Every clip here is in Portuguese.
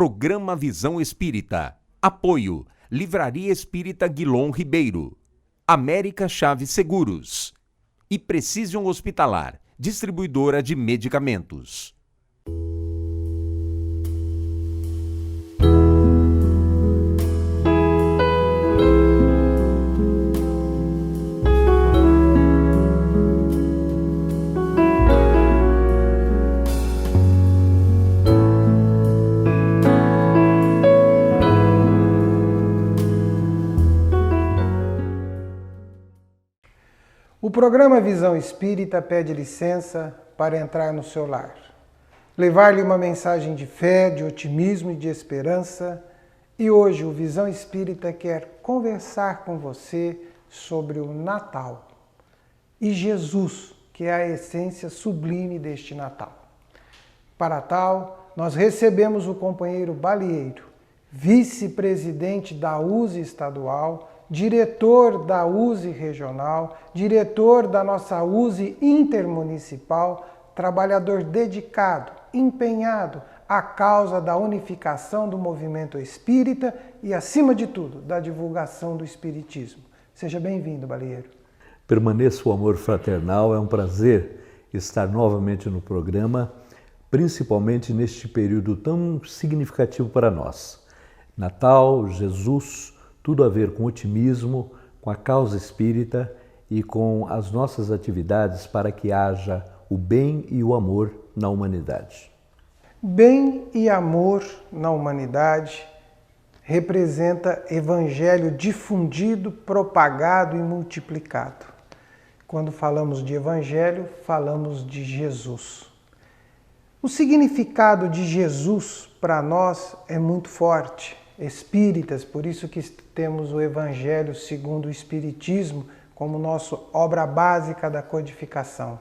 Programa Visão Espírita. Apoio: Livraria Espírita Guilom Ribeiro, América Chaves Seguros e Precision Hospitalar, distribuidora de medicamentos. O programa Visão Espírita pede licença para entrar no seu lar, levar-lhe uma mensagem de fé, de otimismo e de esperança. E hoje o Visão Espírita quer conversar com você sobre o Natal e Jesus, que é a essência sublime deste Natal. Para tal, nós recebemos o companheiro Balieiro, vice-presidente da USE estadual, diretor da USE regional, diretor da nossa USE intermunicipal, trabalhador dedicado, empenhado à causa da unificação do movimento espírita e, acima de tudo, da divulgação do espiritismo. Seja bem-vindo, Balieiro. Permaneça o amor fraternal, é um prazer estar novamente no programa, principalmente neste período tão significativo para nós. Natal, Jesus, tudo a ver com otimismo, com a causa espírita e com as nossas atividades para que haja o bem e o amor na humanidade. Bem e amor na humanidade representa evangelho difundido, propagado e multiplicado. Quando falamos de evangelho, falamos de Jesus. O significado de Jesus para nós é muito forte. Espíritas, por isso que temos o Evangelho segundo o Espiritismo como nossa obra básica da codificação.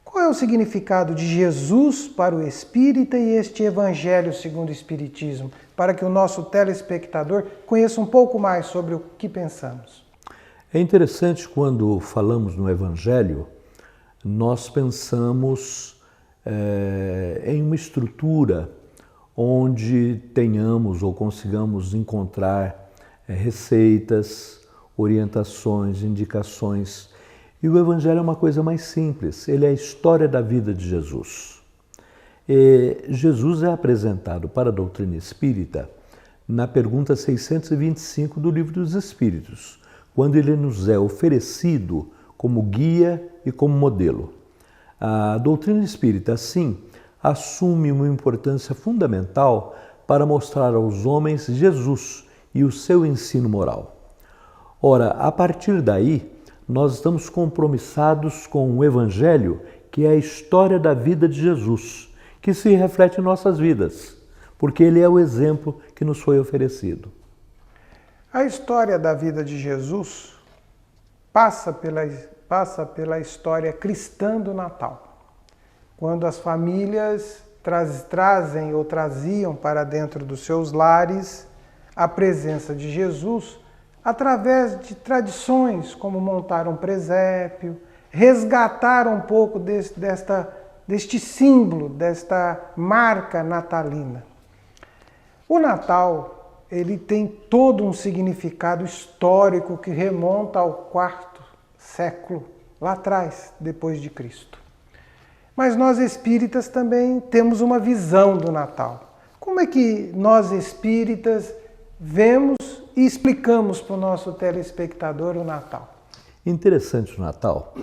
Qual é o significado de Jesus para o espírita e este Evangelho segundo o Espiritismo, para que o nosso telespectador conheça um pouco mais sobre o que pensamos? É interessante quando falamos no Evangelho, nós pensamos em uma estrutura onde tenhamos ou consigamos encontrar receitas, orientações, indicações. E o Evangelho é uma coisa mais simples, ele é a história da vida de Jesus. Jesus é apresentado para a doutrina espírita na pergunta 625 do Livro dos Espíritos, quando ele nos é oferecido como guia e como modelo. A doutrina espírita, assim, assume uma importância fundamental para mostrar aos homens Jesus e o seu ensino moral. Ora, a partir daí, nós estamos compromissados com o Evangelho, que é a história da vida de Jesus, que se reflete em nossas vidas, porque ele é o exemplo que nos foi oferecido. A história da vida de Jesus passa pela história cristã do Natal. Quando as famílias trazem ou traziam para dentro dos seus lares a presença de Jesus através de tradições como montar um presépio, resgatar um pouco deste símbolo, desta marca natalina. O Natal, ele tem todo um significado histórico que remonta ao IV século, lá atrás, depois de Cristo. Mas nós espíritas também temos uma visão do Natal. Como é que nós espíritas vemos e explicamos para o nosso telespectador o Natal? Interessante o Natal,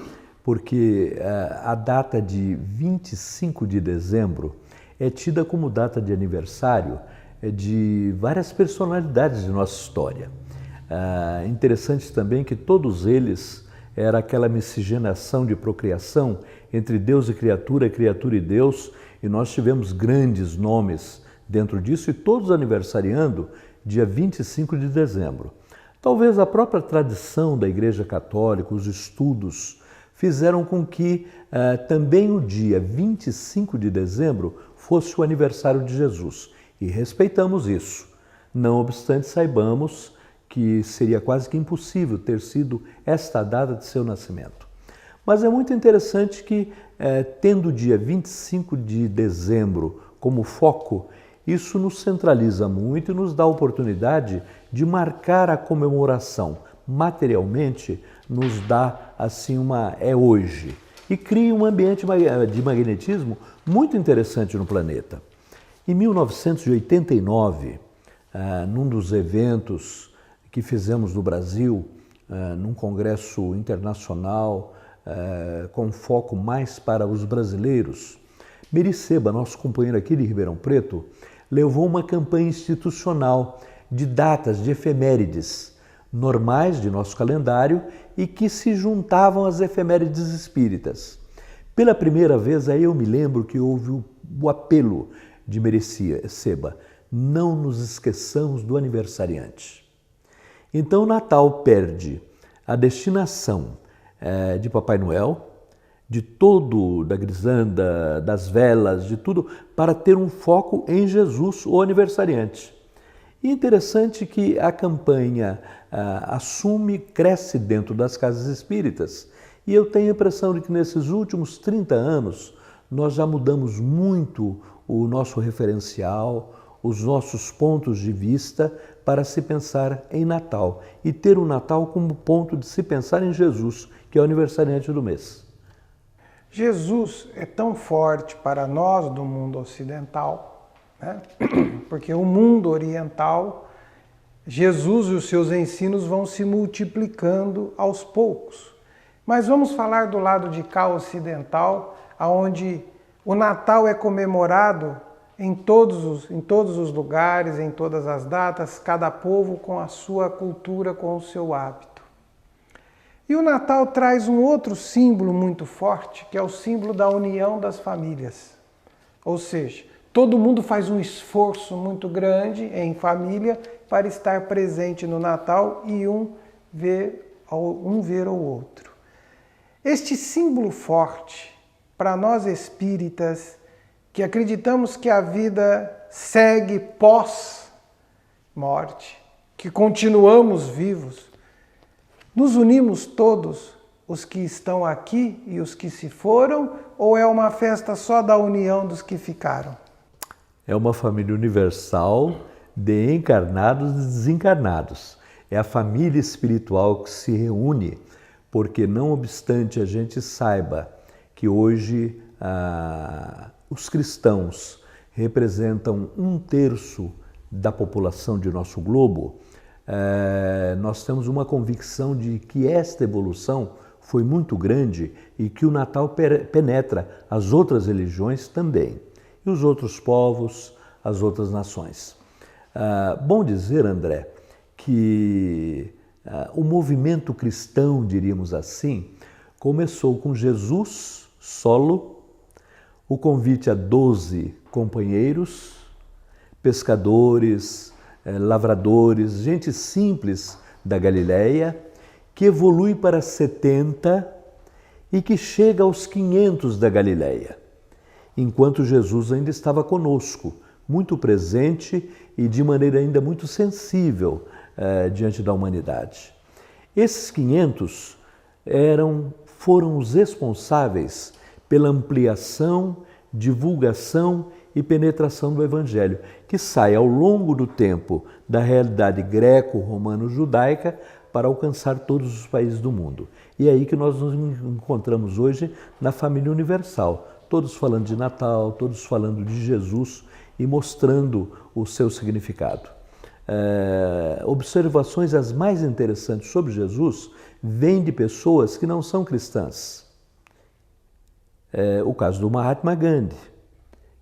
porque a data de 25 de dezembro é tida como data de aniversário de várias personalidades de nossa história. Interessante também que todos eles era aquela miscigenação de procriação entre Deus e criatura e Deus, e nós tivemos grandes nomes dentro disso, e todos aniversariando dia 25 de dezembro. Talvez a própria tradição da Igreja Católica, os estudos, fizeram com que também o dia 25 de dezembro fosse o aniversário de Jesus, e respeitamos isso. Não obstante, saibamos que seria quase que impossível ter sido esta data de seu nascimento. Mas é muito interessante que, tendo o dia 25 de dezembro como foco, isso nos centraliza muito e nos dá a oportunidade de marcar a comemoração. Materialmente, nos dá assim é hoje. E cria um ambiente de magnetismo muito interessante no planeta. Em 1989, num dos eventos que fizemos no Brasil, num congresso internacional com foco mais para os brasileiros, Mery Seba, nosso companheiro aqui de Ribeirão Preto, levou uma campanha institucional de datas, de efemérides normais de nosso calendário e que se juntavam às efemérides espíritas. Pela primeira vez, aí eu me lembro que houve o apelo de Mery Seba: não nos esqueçamos do aniversariante. Então o Natal perde a destinação de Papai Noel, de todo, da grisanda, das velas, de tudo, para ter um foco em Jesus, o aniversariante. E interessante que a campanha cresce dentro das casas espíritas, e eu tenho a impressão de que nesses últimos 30 anos nós já mudamos muito o nosso referencial, os nossos pontos de vista para se pensar em Natal e ter o Natal como ponto de se pensar em Jesus, que é o aniversariante do mês. Jesus é tão forte para nós do mundo ocidental, né? Porque o mundo oriental, Jesus e os seus ensinos vão se multiplicando aos poucos. Mas vamos falar do lado de cá ocidental, onde o Natal é comemorado em todos os lugares, em todas as datas, cada povo com a sua cultura, com o seu hábito. E o Natal traz um outro símbolo muito forte, que é o símbolo da união das famílias. Ou seja, todo mundo faz um esforço muito grande em família para estar presente no Natal e um ver o outro. Este símbolo forte, para nós espíritas, que acreditamos que a vida segue pós-morte, que continuamos vivos, nos unimos todos, os que estão aqui e os que se foram, ou é uma festa só da união dos que ficaram? É uma família universal de encarnados e desencarnados. É a família espiritual que se reúne, porque não obstante a gente saiba que hoje os cristãos representam 1/3 da população de nosso globo, nós temos uma convicção de que esta evolução foi muito grande e que o Natal penetra as outras religiões também, e os outros povos, as outras nações. Bom dizer, André, que o movimento cristão, diríamos assim, começou com Jesus solo, o convite a 12 companheiros, pescadores, lavradores, gente simples da Galileia, que evolui para 70 e que chega aos 500 da Galileia, enquanto Jesus ainda estava conosco, muito presente e de maneira ainda muito sensível diante da humanidade. Esses 500 foram os responsáveis pela ampliação, divulgação e penetração do Evangelho, que sai ao longo do tempo da realidade greco-romano-judaica para alcançar todos os países do mundo. E é aí que nós nos encontramos hoje na família universal, todos falando de Natal, todos falando de Jesus e mostrando o seu significado. Observações as mais interessantes sobre Jesus vêm de pessoas que não são cristãs. O caso do Mahatma Gandhi,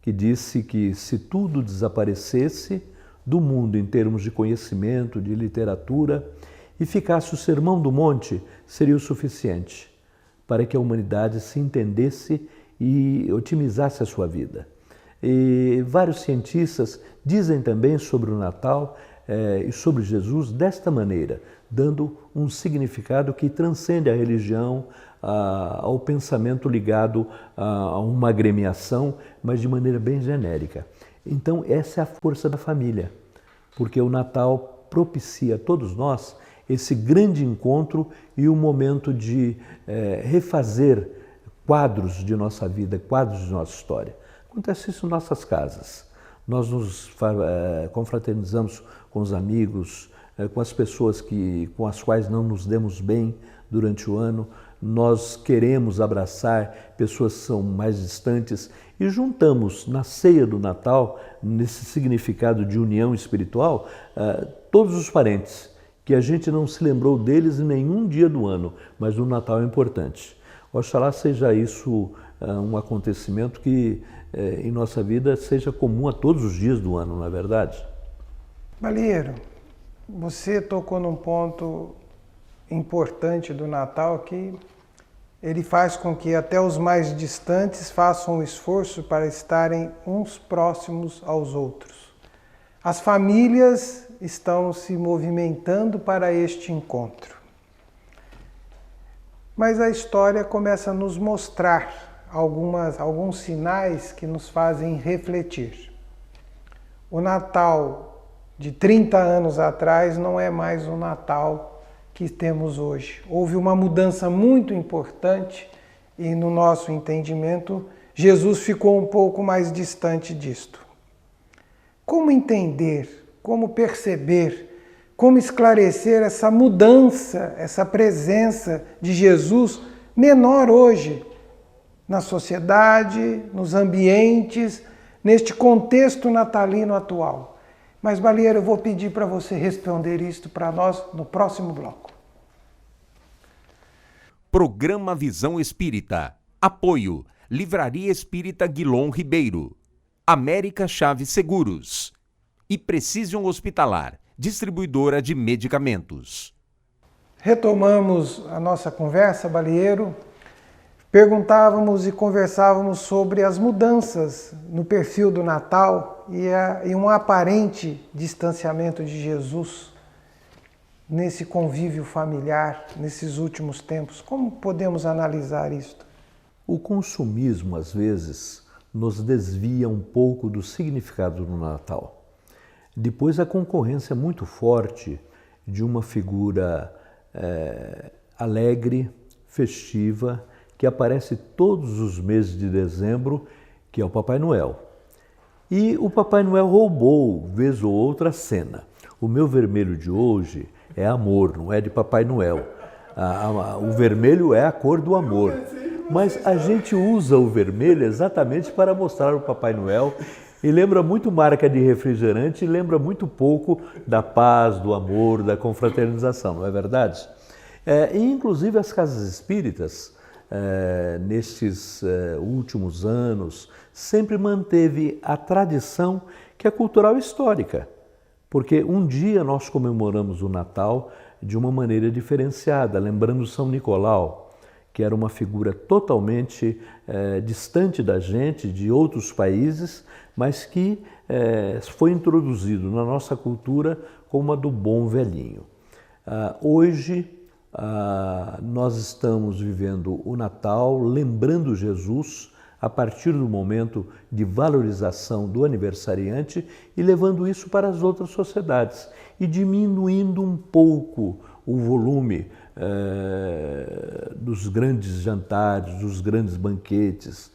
que disse que se tudo desaparecesse do mundo em termos de conhecimento, de literatura, e ficasse o Sermão do Monte, seria o suficiente para que a humanidade se entendesse e otimizasse a sua vida. E vários cientistas dizem também sobre o Natal e sobre Jesus desta maneira, dando um significado que transcende a religião, ao pensamento ligado a uma agremiação, mas de maneira bem genérica. Então, essa é a força da família, porque o Natal propicia a todos nós esse grande encontro e o momento de refazer quadros de nossa vida, quadros de nossa história. Acontece isso em nossas casas. nós nos confraternizamos com os amigos, com as pessoas com as quais não nos demos bem durante o ano, nós queremos abraçar pessoas que são mais distantes e juntamos na ceia do Natal, nesse significado de união espiritual, todos os parentes, que a gente não se lembrou deles em nenhum dia do ano, mas o Natal é importante. Oxalá seja isso um acontecimento que em nossa vida seja comum a todos os dias do ano, não é verdade? Balieiro, você tocou num ponto importante do Natal que ele faz com que até os mais distantes façam um esforço para estarem uns próximos aos outros. As famílias estão se movimentando para este encontro. Mas a história começa a nos mostrar alguns sinais que nos fazem refletir. O Natal de 30 anos atrás não é mais o Natal que temos hoje. Houve uma mudança muito importante e, no nosso entendimento, Jesus ficou um pouco mais distante disto. Como entender, como perceber, como esclarecer essa mudança, essa presença de Jesus menor hoje na sociedade, nos ambientes, neste contexto natalino atual? Mas, Balieiro, eu vou pedir para você responder isto para nós no próximo bloco. Programa Visão Espírita. Apoio. Livraria Espírita Guilom Ribeiro. América Chaves Seguros. E Precision Hospitalar, distribuidora de medicamentos. Retomamos a nossa conversa, Balieiro. Perguntávamos e conversávamos sobre as mudanças no perfil do Natal e um aparente distanciamento de Jesus nesse convívio familiar, nesses últimos tempos. Como podemos analisar isto? O consumismo, às vezes, nos desvia um pouco do significado do Natal. Depois, a concorrência muito forte de uma figura alegre, festiva, que aparece todos os meses de dezembro, que é o Papai Noel. E o Papai Noel roubou, vez ou outra, a cena. O meu vermelho de hoje é amor, não é de Papai Noel. O vermelho é a cor do amor. Mas a gente usa o vermelho exatamente para mostrar o Papai Noel e lembra muito marca de refrigerante e lembra muito pouco da paz, do amor, da confraternização, não é verdade? E inclusive as casas espíritas, nestes últimos anos, sempre manteve a tradição que é cultural e histórica, porque um dia nós comemoramos o Natal de uma maneira diferenciada, lembrando São Nicolau, que era uma figura totalmente distante da gente, de outros países, mas que foi introduzido na nossa cultura como a do bom velhinho. Hoje, nós estamos vivendo o Natal, lembrando Jesus a partir do momento de valorização do aniversariante e levando isso para as outras sociedades e diminuindo um pouco o volume dos grandes jantares, dos grandes banquetes,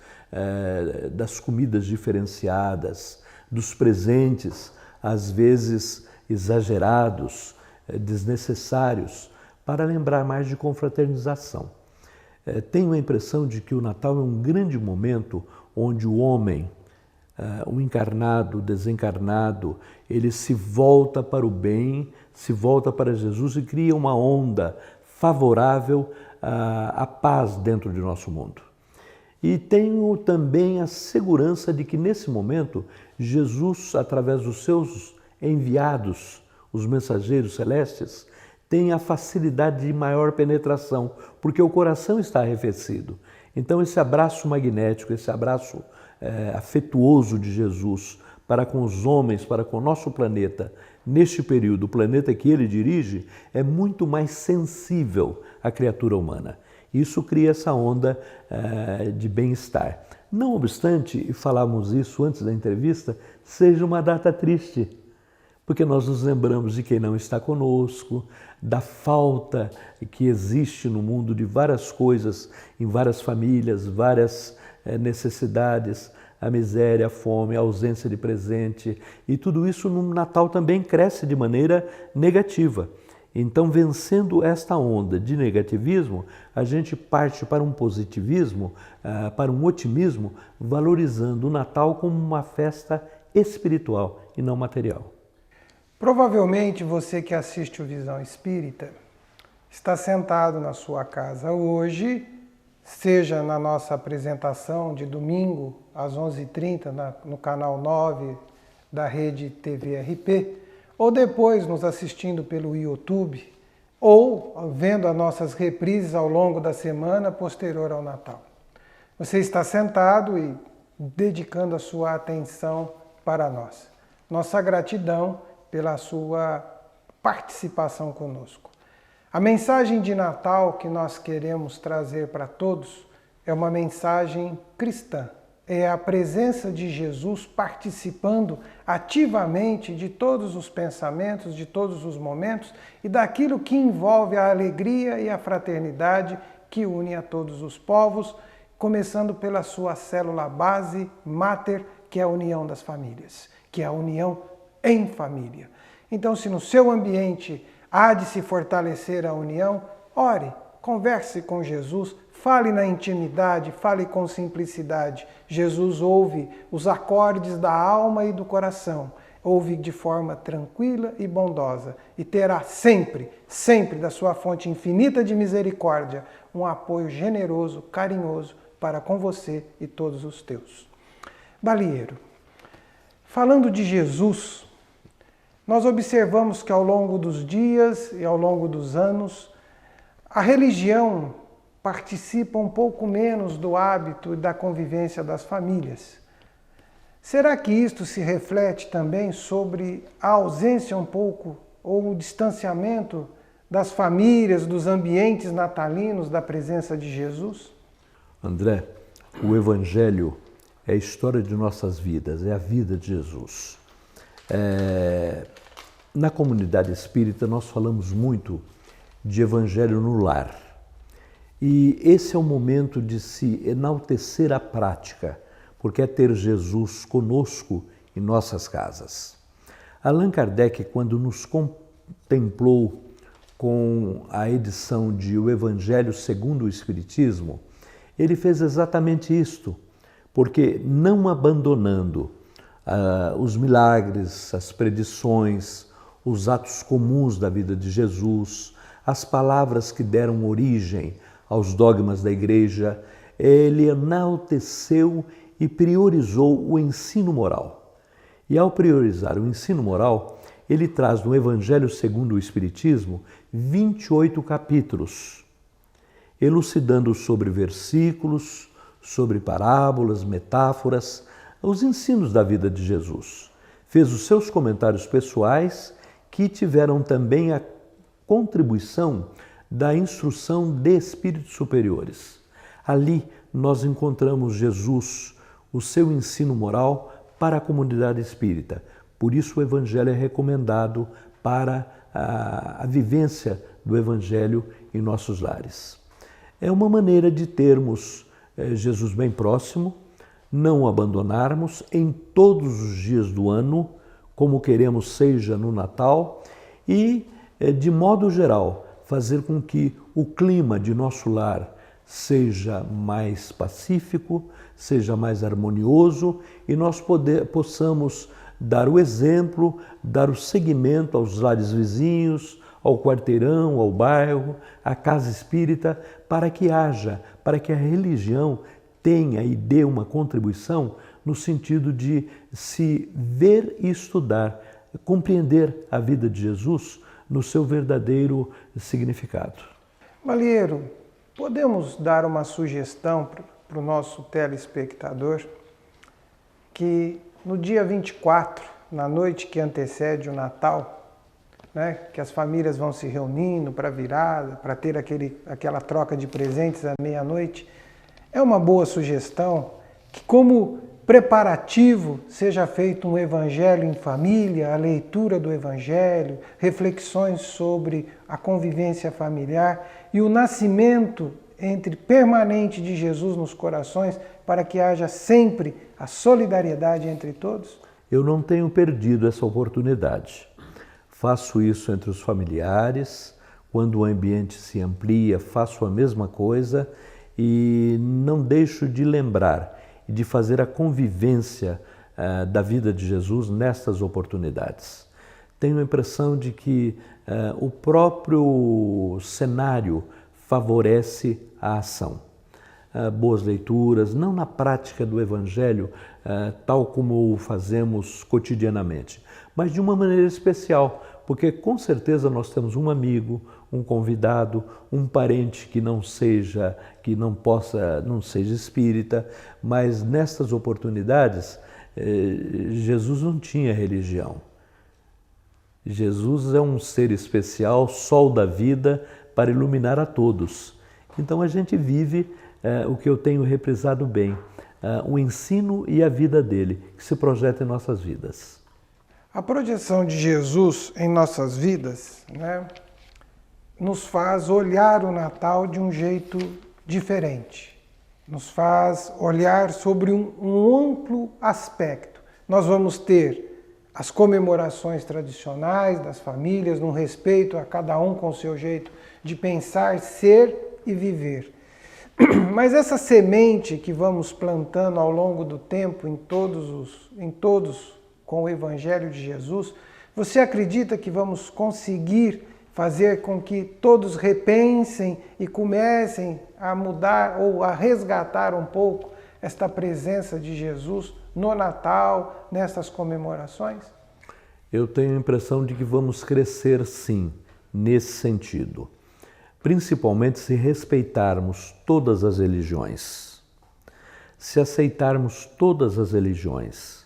das comidas diferenciadas, dos presentes, às vezes exagerados, desnecessários, para lembrar mais de confraternização. Tenho a impressão de que o Natal é um grande momento onde o homem, o encarnado, o desencarnado, ele se volta para o bem, se volta para Jesus e cria uma onda favorável à paz dentro de nosso mundo. E tenho também a segurança de que nesse momento Jesus, através dos seus enviados, os mensageiros celestes, tem a facilidade de maior penetração, porque o coração está arrefecido. Então esse abraço magnético, esse abraço afetuoso de Jesus para com os homens, para com o nosso planeta, neste período, o planeta que ele dirige, é muito mais sensível à criatura humana. Isso cria essa onda de bem-estar. Não obstante, e falamos isso antes da entrevista, seja uma data triste, porque nós nos lembramos de quem não está conosco, da falta que existe no mundo de várias coisas, em várias famílias, várias necessidades, a miséria, a fome, a ausência de presente, e tudo isso no Natal também cresce de maneira negativa. Então, vencendo esta onda de negativismo, a gente parte para um positivismo, para um otimismo, valorizando o Natal como uma festa espiritual e não material. Provavelmente você que assiste o Visão Espírita está sentado na sua casa hoje, seja na nossa apresentação de domingo às 11h30 no canal 9 da rede TV RP, ou depois nos assistindo pelo YouTube, ou vendo as nossas reprises ao longo da semana posterior ao Natal. Você está sentado e dedicando a sua atenção para nós. Nossa gratidão pela sua participação conosco. A mensagem de Natal que nós queremos trazer para todos é uma mensagem cristã. É a presença de Jesus participando ativamente de todos os pensamentos, de todos os momentos e daquilo que envolve a alegria e a fraternidade que une a todos os povos, começando pela sua célula base, máter, que é a união das famílias, que é a união em família. Então, se no seu ambiente há de se fortalecer a união, ore, converse com Jesus, fale na intimidade, fale com simplicidade. Jesus ouve os acordes da alma e do coração, ouve de forma tranquila e bondosa e terá sempre, sempre da sua fonte infinita de misericórdia, um apoio generoso, carinhoso para com você e todos os teus. Balieiro, falando de Jesus, nós observamos que ao longo dos dias e ao longo dos anos, a religião participa um pouco menos do hábito e da convivência das famílias. Será que isto se reflete também sobre a ausência um pouco ou o distanciamento das famílias, dos ambientes natalinos, da presença de Jesus? André, o Evangelho é a história de nossas vidas, é a vida de Jesus. Na comunidade espírita nós falamos muito de Evangelho no lar. E esse é o momento de se enaltecer a prática, porque é ter Jesus conosco em nossas casas. Allan Kardec, quando nos contemplou com a edição de O Evangelho segundo o Espiritismo, ele fez exatamente isto, porque não abandonando os milagres, as predições, os atos comuns da vida de Jesus, as palavras que deram origem aos dogmas da Igreja, ele enalteceu e priorizou o ensino moral. E ao priorizar o ensino moral, ele traz no Evangelho segundo o Espiritismo 28 capítulos, elucidando sobre versículos, sobre parábolas, metáforas, os ensinos da vida de Jesus. Fez os seus comentários pessoais, que tiveram também a contribuição da instrução de espíritos superiores. Ali nós encontramos Jesus, o seu ensino moral para a comunidade espírita. Por isso o Evangelho é recomendado para a vivência do Evangelho em nossos lares. É uma maneira de termos Jesus bem próximo, não o abandonarmos em todos os dias do ano, como queremos seja no Natal, e, de modo geral, fazer com que o clima de nosso lar seja mais pacífico, seja mais harmonioso e nós possamos dar o exemplo, dar o seguimento aos lares vizinhos, ao quarteirão, ao bairro, à casa espírita, para que a religião tenha e dê uma contribuição no sentido de se ver e estudar, compreender a vida de Jesus no seu verdadeiro significado. Balieiro, podemos dar uma sugestão para o nosso telespectador que no dia 24, na noite que antecede o Natal, que as famílias vão se reunindo para a virada, para ter aquela troca de presentes à meia-noite, é uma boa sugestão que, como preparativo, seja feito um evangelho em família, a leitura do evangelho, reflexões sobre a convivência familiar e o nascimento permanente de Jesus nos corações para que haja sempre a solidariedade entre todos? Eu não tenho perdido essa oportunidade. Faço isso entre os familiares, quando o ambiente se amplia, faço a mesma coisa e não deixo de lembrar e de fazer a convivência da vida de Jesus nestas oportunidades. Tenho a impressão de que o próprio cenário favorece a ação. Boas leituras, não na prática do Evangelho, tal como o fazemos cotidianamente, mas de uma maneira especial, porque com certeza nós temos um amigo, um convidado, um parente que não seja espírita, mas nestas oportunidades Jesus não tinha religião. Jesus é um ser especial, sol da vida, para iluminar a todos. Então a gente vive o que eu tenho reprisado bem, o ensino e a vida dele, que se projeta em nossas vidas. A projeção de Jesus em nossas vidas, nos faz olhar o Natal de um jeito diferente. Nos faz olhar sobre um amplo aspecto. Nós vamos ter as comemorações tradicionais das famílias, num respeito a cada um com o seu jeito de pensar, ser e viver. Mas essa semente que vamos plantando ao longo do tempo em todos com o Evangelho de Jesus, você acredita que vamos conseguir fazer com que todos repensem e comecem a mudar ou a resgatar um pouco esta presença de Jesus no Natal, nessas comemorações? Eu tenho a impressão de que vamos crescer sim, nesse sentido. Principalmente se respeitarmos todas as religiões, se aceitarmos todas as religiões,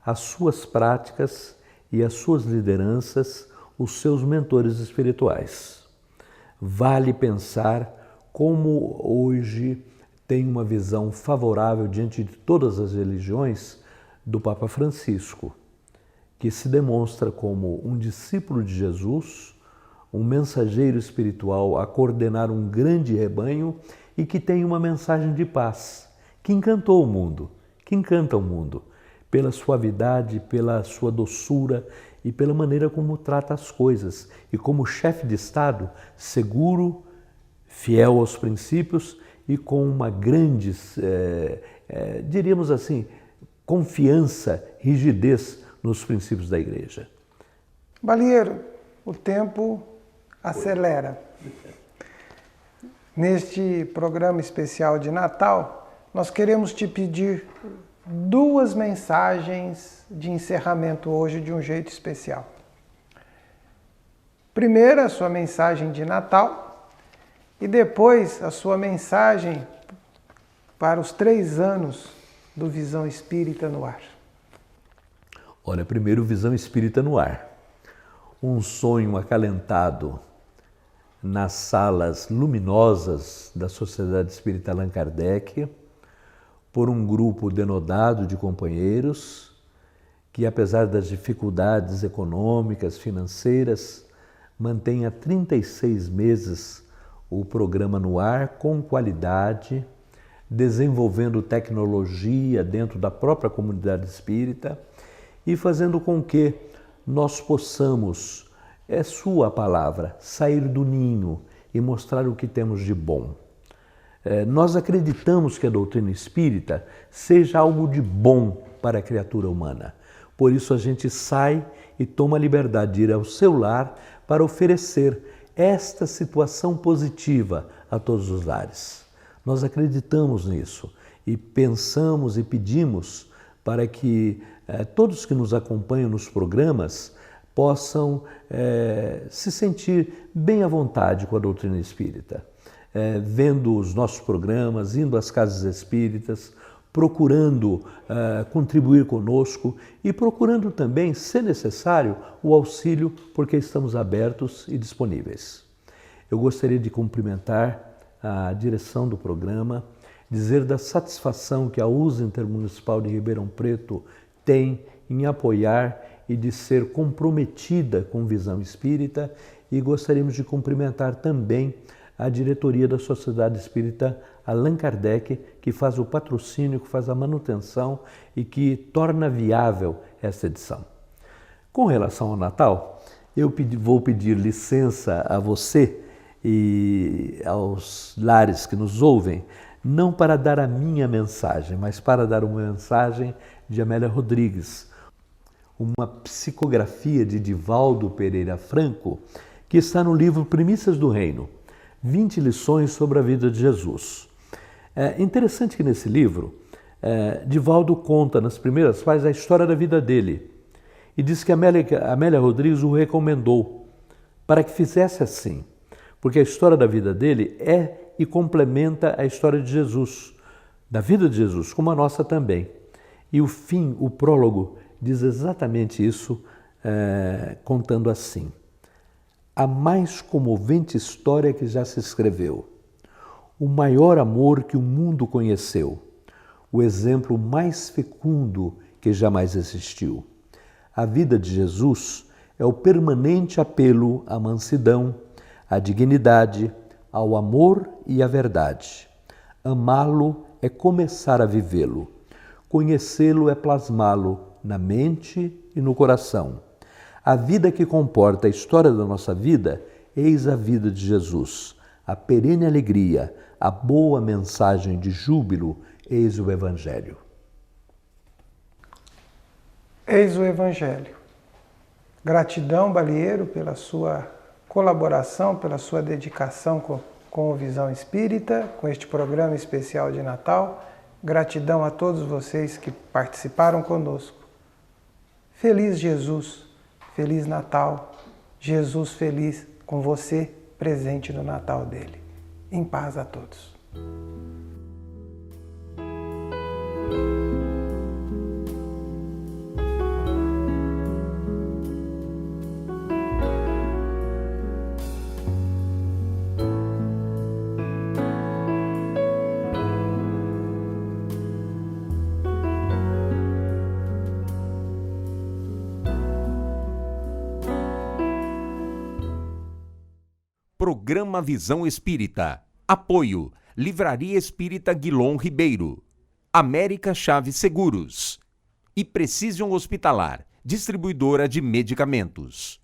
as suas práticas e as suas lideranças, os seus mentores espirituais. Vale pensar como hoje tem uma visão favorável diante de todas as religiões do Papa Francisco, que se demonstra como um discípulo de Jesus, um mensageiro espiritual a coordenar um grande rebanho e que tem uma mensagem de paz, que encantou o mundo, que encanta o mundo, pela suavidade, pela sua doçura e pela maneira como trata as coisas. E como chefe de Estado, seguro, fiel aos princípios e com uma grande, diríamos assim, confiança, rigidez nos princípios da Igreja. Balieiro, o tempo acelera. Neste programa especial de Natal, nós queremos te pedir 2 mensagens de encerramento hoje de um jeito especial. Primeiro, a sua mensagem de Natal e depois a sua mensagem para os 3 anos do Visão Espírita no Ar. Olha, primeiro, Visão Espírita no Ar. Um sonho acalentado nas salas luminosas da Sociedade Espírita Allan Kardec, por um grupo denodado de companheiros que, apesar das dificuldades econômicas, financeiras, mantém há 36 meses o programa no ar com qualidade, desenvolvendo tecnologia dentro da própria comunidade espírita e fazendo com que nós possamos, é sua palavra, sair do ninho e mostrar o que temos de bom. Nós acreditamos que a doutrina espírita seja algo de bom para a criatura humana. Por isso a gente sai e toma a liberdade de ir ao seu lar para oferecer esta situação positiva a todos os lares. Nós acreditamos nisso e pensamos e pedimos para que todos que nos acompanham nos programas possam se sentir bem à vontade com a doutrina espírita. Vendo os nossos programas, indo às casas espíritas, procurando contribuir conosco e procurando também, se necessário, o auxílio, porque estamos abertos e disponíveis. Eu gostaria de cumprimentar a direção do programa, dizer da satisfação que a USA Intermunicipal de Ribeirão Preto tem em apoiar e de ser comprometida com Visão Espírita, e gostaríamos de cumprimentar também a diretoria da Sociedade Espírita Allan Kardec, que faz o patrocínio, que faz a manutenção e que torna viável essa edição. Com relação ao Natal, eu vou pedir licença a você e aos lares que nos ouvem, não para dar a minha mensagem, mas para dar uma mensagem de Amélia Rodrigues, uma psicografia de Divaldo Pereira Franco, que está no livro Primícias do Reino, 20 lições sobre a vida de Jesus. É interessante que nesse livro, Divaldo conta nas primeiras páginas a história da vida dele e diz que Amélia Rodrigues o recomendou para que fizesse assim, porque a história da vida dele é e complementa a história de Jesus, da vida de Jesus, como a nossa também. E o fim, o prólogo, diz exatamente isso, contando assim: a mais comovente história que já se escreveu, o maior amor que o mundo conheceu, o exemplo mais fecundo que jamais existiu. A vida de Jesus é o permanente apelo à mansidão, à dignidade, ao amor e à verdade. Amá-lo é começar a vivê-lo. Conhecê-lo é plasmá-lo na mente e no coração. A vida que comporta a história da nossa vida, eis a vida de Jesus. A perene alegria, a boa mensagem de júbilo, eis o Evangelho. Eis o Evangelho. Gratidão, Balieiro, pela sua colaboração, pela sua dedicação com o Visão Espírita, com este programa especial de Natal. Gratidão a todos vocês que participaram conosco. Feliz Jesus, feliz Natal, Jesus feliz com você presente no Natal dele. Em paz a todos. Programa Visão Espírita. Apoio. Livraria Espírita Guilom Ribeiro. América Chaves Seguros. E Precision Hospitalar, distribuidora de medicamentos.